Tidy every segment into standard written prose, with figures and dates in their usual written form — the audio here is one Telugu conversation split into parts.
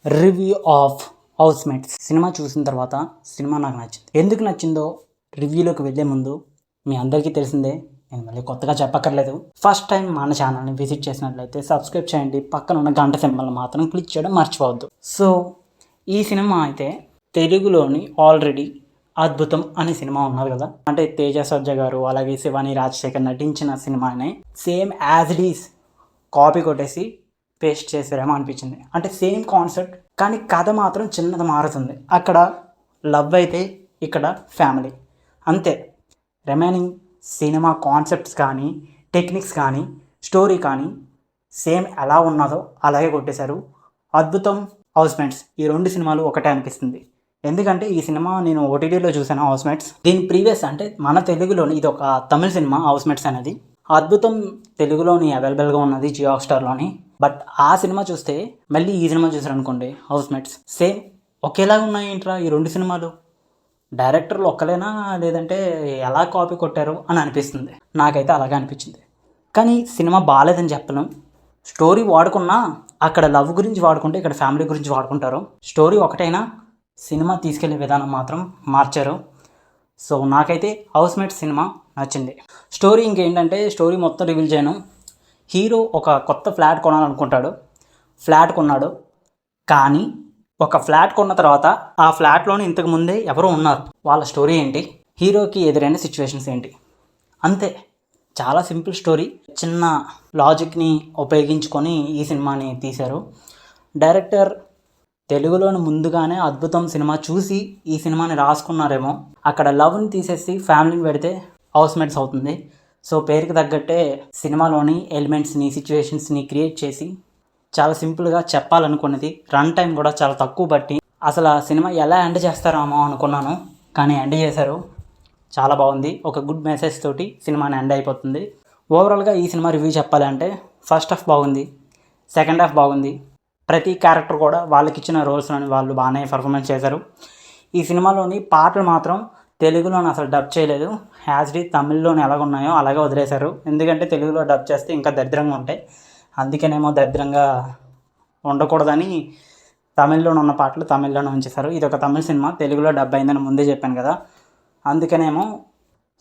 రివ్యూ ఆఫ్ హౌస్మేట్స్ సినిమా చూసిన తర్వాత సినిమా నాకు నచ్చింది. ఎందుకు నచ్చిందో రివ్యూలోకి వెళ్ళే ముందు మీ అందరికీ తెలిసిందే, నేను మళ్ళీ కొత్తగా చెప్పక్కర్లేదు. ఫస్ట్ టైం మన ఛానల్ని విజిట్ చేసినట్లయితే సబ్స్క్రైబ్ చేయండి, పక్కన ఉన్న గంట సింబల్ మాత్రం క్లిక్ చేయడం మర్చిపోవద్దు. సో ఈ సినిమా అయితే తెలుగులోని ఆల్రెడీ అద్భుతం అనే సినిమా ఉన్నారు కదా, అంటే తేజ సజ్జ గారు అలాగే శివాని రాజశేఖర్ నటించిన సినిమానే same as it is copy కొట్టేసి పేస్ట్ చేసారేమో అనిపించింది. అంటే సేమ్ కాన్సెప్ట్, కానీ కథ మాత్రం చిన్నది మారుతుంది. అక్కడ లవ్ అయితే ఇక్కడ ఫ్యామిలీ అంతే. రిమైనింగ్ సినిమా కాన్సెప్ట్స్ కానీ టెక్నిక్స్ కానీ స్టోరీ కానీ సేమ్ ఎలా ఉన్నదో అలాగే కొట్టేశారు. అద్భుతం, హౌస్మేట్స్ ఈ రెండు సినిమాలు ఒకటే అనిపిస్తుంది. ఎందుకంటే ఈ సినిమా నేను ఓటీటీలో చూసాను హౌస్మేట్స్. దీని ప్రీవియస్ అంటే మన తెలుగులోని ఇది ఒక తమిళ సినిమా హౌస్మేట్స్ అనేది. అద్భుతం తెలుగులోని అవైలబుల్గా ఉన్నది జియో హాట్‌స్టార్లోని. బట్ ఆ సినిమా చూస్తే మళ్ళీ ఈ సినిమా చూసారనుకోండి హౌస్మేట్స్, సేమ్ ఒకేలాగా ఉన్నాయి ఏంట్రా ఈ రెండు సినిమాలు, డైరెక్టర్లు ఒక్కలేనా లేదంటే ఎలా కాపీ కొట్టారు అని అనిపిస్తుంది. నాకైతే అలాగే అనిపించింది. కానీ సినిమా బాగాలేదని చెప్పను. స్టోరీ వాడుకున్నా అక్కడ లవ్ గురించి వాడుకుంటే ఇక్కడ ఫ్యామిలీ గురించి వాడుకుంటారు. స్టోరీ ఒకటైనా సినిమా తీసుకెళ్లే విధానం మాత్రం మార్చారు. సో నాకైతే హౌస్మేట్స్ సినిమా నచ్చింది. స్టోరీ ఇంకేంటంటే స్టోరీ మొత్తం రివీల్ చేయను. హీరో ఒక కొత్త ఫ్లాట్ కొనాలనుకుంటాడు. ఫ్లాట్ కొన్నాడు, కానీ ఒక ఫ్లాట్ కొన్న తర్వాత ఆ ఫ్లాట్లోనే ఇంతకు ముందే ఎవరో ఉన్నారు. వాళ్ళ స్టోరీ ఏంటి, హీరోకి ఎదురైన సిచ్యువేషన్స్ ఏంటి, అంతే. చాలా సింపుల్ స్టోరీ. చిన్న లాజిక్ని ఉపయోగించుకొని ఈ సినిమాని తీశారు. డైరెక్టర్ తెలుగులోని ముందుగానే అద్భుతం సినిమా చూసి ఈ సినిమాని రాసుకున్నారేమో. అక్కడ లవ్ని తీసేసి ఫ్యామిలీని పెడితే హౌస్మేట్స్ అవుతుంది. సో పేరుకి తగ్గట్టే సినిమాలోని ఎలిమెంట్స్ని సిచ్యువేషన్స్ని క్రియేట్ చేసి చాలా సింపుల్గా చెప్పాలనుకున్నది. రన్ టైం కూడా చాలా తక్కువ బట్టి అసలు ఆ సినిమా ఎలా ఎండ్ చేస్తారామో అనుకున్నాను, కానీ ఎండ్ చేశారు. చాలా బాగుంది. ఒక గుడ్ మెసేజ్ తోటి సినిమాని ఎండ్ అయిపోతుంది. ఓవరాల్గా ఈ సినిమా రివ్యూ చెప్పాలంటే ఫస్ట్ హాఫ్ బాగుంది, సెకండ్ హాఫ్ బాగుంది. ప్రతి క్యారెక్టర్ కూడా వాళ్ళకి ఇచ్చిన రోల్స్లోని వాళ్ళు బాగానే పర్ఫార్మెన్స్ చేశారు. ఈ సినిమాలోని పాటలు మాత్రం తెలుగులోని అసలు డబ్ చేయలేదు. యాజ్ డి తమిళ్లోని ఎలాగ ఉన్నాయో అలాగే వదిలేశారు. ఎందుకంటే తెలుగులో డబ్ చేస్తే ఇంకా దరిద్రంగా ఉంటాయి. అందుకనేమో దరిద్రంగా ఉండకూడదని తమిళ్లోనే ఉన్న పాటలు తమిళ్లోనే ఉంచేశారు. ఇది ఒక తమిళ సినిమా, తెలుగులో డబ్ అయిందని ముందే చెప్పాను కదా, అందుకనేమో.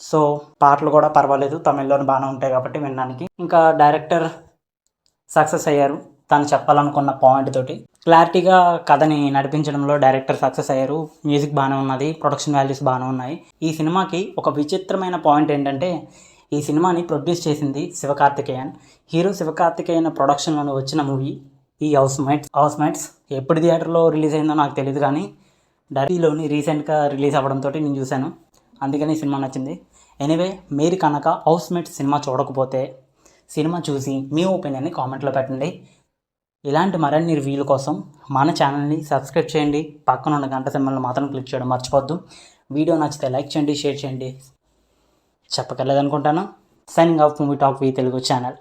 సో పాటలు కూడా పర్వాలేదు, తమిళ్లోనే బాగానే ఉంటాయి కాబట్టి వినడానికి. ఇంకా డైరెక్టర్ సక్సెస్ అయ్యారు. తను చెప్పాలనుకున్న పాయింట్ తోటి క్లారిటీగా కథని నడిపించడంలో డైరెక్టర్ సక్సెస్ అయ్యారు. మ్యూజిక్ బాగానే ఉన్నది, ప్రొడక్షన్ వాల్యూస్ బాగానే ఉన్నాయి. ఈ సినిమాకి ఒక విచిత్రమైన పాయింట్ ఏంటంటే ఈ సినిమాని ప్రొడ్యూస్ చేసింది శివకార్తికేయన్. హీరో శివకార్తికేయన్ ప్రొడక్షన్లోని వచ్చిన మూవీ ఈ హౌస్మేట్స్ ఎప్పుడు థియేటర్లో రిలీజ్ అయిందో నాకు తెలియదు, కానీ డైరెక్ట్లోని రీసెంట్గా రిలీజ్ అవ్వడంతో నేను చూశాను. అందుకని ఈ సినిమా నచ్చింది. ఎనీవే, మీరు కనుక హౌస్మేట్స్ సినిమా చూడకపోతే సినిమా చూసి మీ ఒపీనియన్ని కామెంట్లో పెట్టండి. ఇలాంటి మరిన్ని రివ్యూల కోసం మన ఛానల్ని సబ్స్క్రైబ్ చేయండి, పక్కన ఉన్న గంట సింబల్ని మాత్రం క్లిక్ చేయడం మర్చిపోద్దు. వీడియో నచ్చితే లైక్ చేయండి, షేర్ చేయండి. చెప్పగలదనుకుంటాను. Signing off movie talk V Telugu channel.